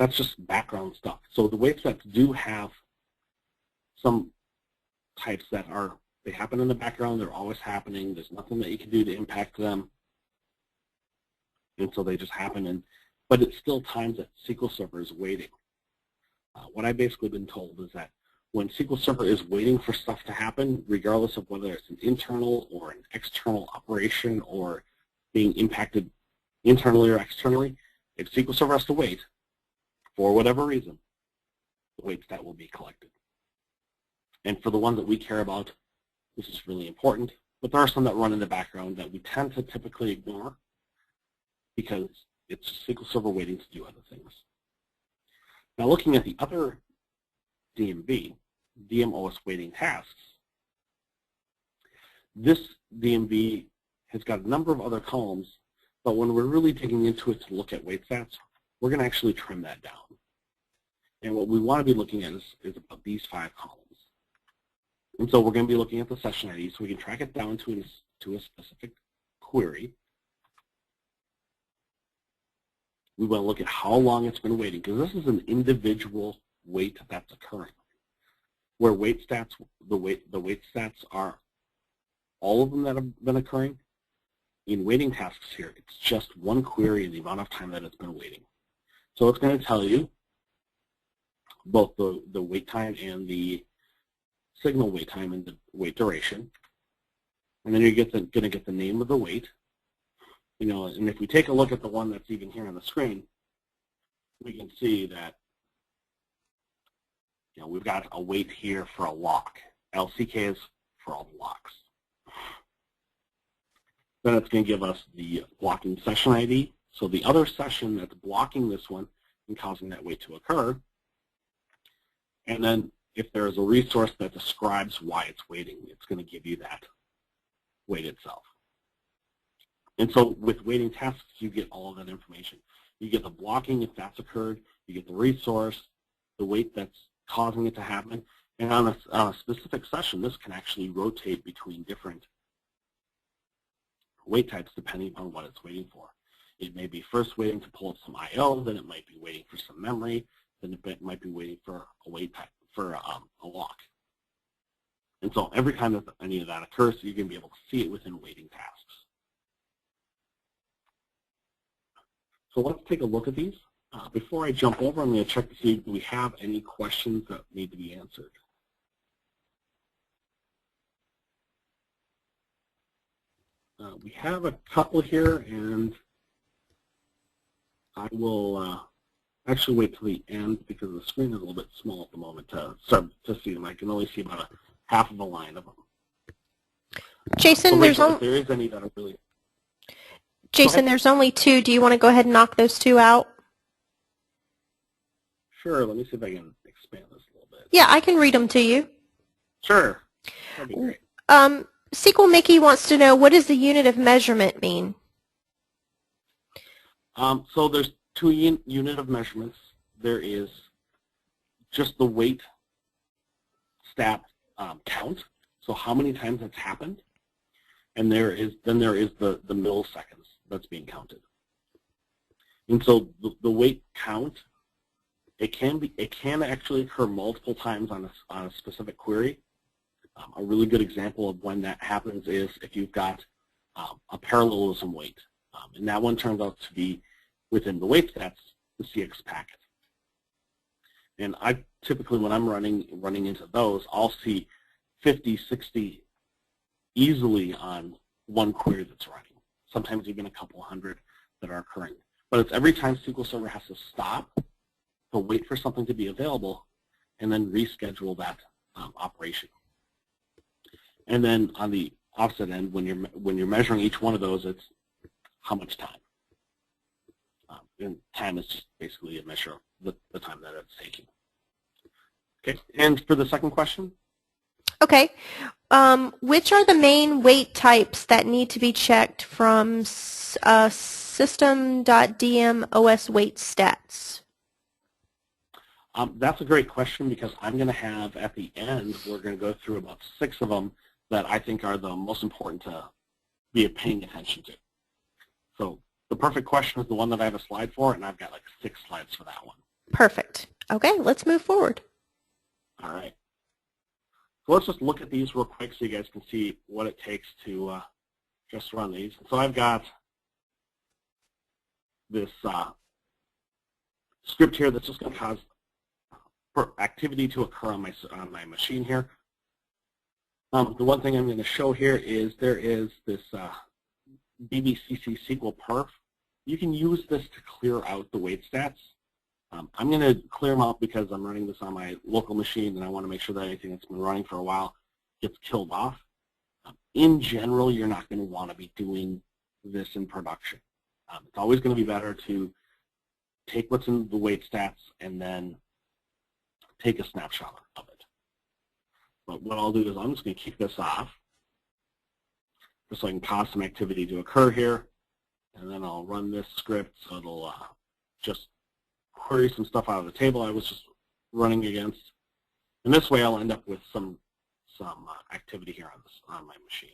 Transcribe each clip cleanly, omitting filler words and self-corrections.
that's just background stuff. So the weight sets do have some types that they happen in the background, they're always happening, there's nothing that you can do to impact them, and so they just happen, but it's still times that SQL Server is waiting. What I've basically been told is that when SQL Server is waiting for stuff to happen, regardless of whether it's an internal or an external operation or being impacted internally or externally, if SQL Server has to wait, for whatever reason, the weight stat will be collected. And for the ones that we care about, this is really important, but there are some that run in the background that we tend to typically ignore because it's SQL Server waiting to do other things. Now looking at the other DMV, DMOS waiting tasks, this DMV has got a number of other columns, but when we're really digging into it to look at weight stats, we're going to actually trim that down. And what we want to be looking at is about these 5 columns. And so we're going to be looking at the session ID so we can track it down to a specific query. We want to look at how long it's been waiting, because this is an individual wait that's occurring. Where weight stats, the weight stats are all of them that have been occurring. In waiting tasks here, it's just one query and the amount of time that it's been waiting. So it's going to tell you both the wait time and the signal wait time and the wait duration. And then you're going to get the name of the wait. You know, and if we take a look at the one that's even here on the screen, we can see that we've got a wait here for a lock. LCK is for all the locks. Then it's going to give us the blocking session ID. So the other session that's blocking this one and causing that wait to occur. And then if there is a resource that describes why it's waiting, it's going to give you that wait itself. And so with waiting tasks, you get all of that information. You get the blocking if that's occurred, you get the resource, the wait that's causing it to happen, and on a specific session, this can actually rotate between different wait types depending upon what it's waiting for. It may be first waiting to pull up some I/O, then it might be waiting for some memory, then it might be waiting for a wait type, for a lock. And so every time that any of that occurs, you're going to be able to see it within waiting tasks. So let's take a look at these. Before I jump over, I'm going to check to see if we have any questions that need to be answered. We have a couple here, and I will actually wait till the end because the screen is a little bit small at the moment to see them. I can only see about a half of a line of them. Jason, so there's if there is any that are really... Jason, there's only 2. Do you want to go ahead and knock those 2 out? Sure. Let me see if I can expand this a little bit. Yeah, I can read them to you. Sure. That'd be great. SQL Mickey wants to know, what does the unit of measurement mean? So there's 2 unit of measurements. There is just the wait stat count, so how many times it's happened, and then there is the milliseconds that's being counted. And so the wait count, it can actually occur multiple times on a specific query. A really good example of when that happens is if you've got a parallelism wait, and that one turns out to be within the wait stats, the CX packet. And I typically, when I'm running into those, I'll see 50, 60 easily on one query that's running. Sometimes even a couple hundred that are occurring. But it's every time SQL Server has to stop to wait for something to be available and then reschedule that operation. And then on the opposite end, when you're measuring each one of those, it's how much time. And time is just basically a measure of the time that it's taking. Okay, and for the second question? Okay. Which are the main wait types that need to be checked from system.dm/os wait stats? That's a great question because I'm going to have, at the end, we're going to go through about 6 of them that I think are the most important to be paying attention to. So the perfect question is the one that I have a slide for, and I've got like 6 slides for that one. Perfect. Okay, let's move forward. All right. So let's just look at these real quick so you guys can see what it takes to just run these. So I've got this script here that's just going to cause activity to occur on my machine here. The one thing I'm going to show here is there is this BBCC SQL perf. You can use this to clear out the wait stats. I'm going to clear them out because I'm running this on my local machine and I want to make sure that anything that's been running for a while gets killed off. In general, you're not going to want to be doing this in production. It's always going to be better to take what's in the wait stats and then take a snapshot of it. But what I'll do is I'm just going to keep this off just so I can cause some activity to occur here. And then I'll run this script so it'll just query some stuff out of the table I was just running against. And this way I'll end up with some activity here on my machine.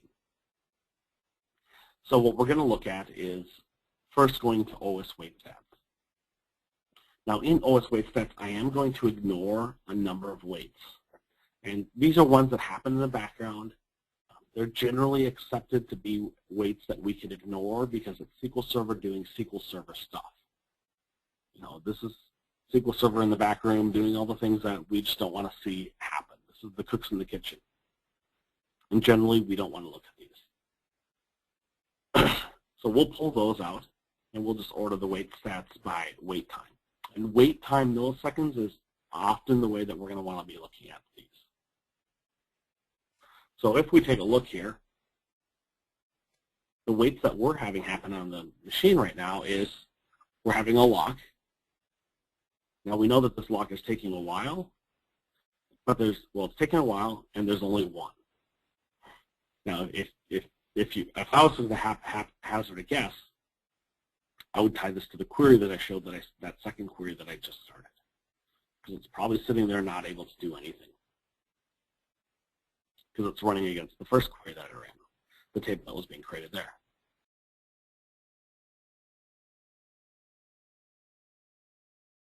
So what we're going to look at is first going to OS wait stats. Now in OS wait stats, I am going to ignore a number of waits. And these are ones that happen in the background. They're generally accepted to be waits that we can ignore because it's SQL Server doing SQL Server stuff. You know, this is SQL Server in the back room doing all the things that we just don't want to see happen. This is the cooks in the kitchen. And generally, we don't want to look at these. So we'll pull those out, and we'll just order the wait stats by wait time. And wait time milliseconds is often the way that we're going to want to be looking at these. So if we take a look here, the waits that we're having happen on the machine right now is we're having a lock. Now we know that this lock is taking a while, but it's taking a while and there's only one. Now if I was to hazard a guess, I would tie this to the query that I showed, that second query that I just started. Because it's probably sitting there not able to do anything. Because it's running against the first query that I ran, the table that was being created there.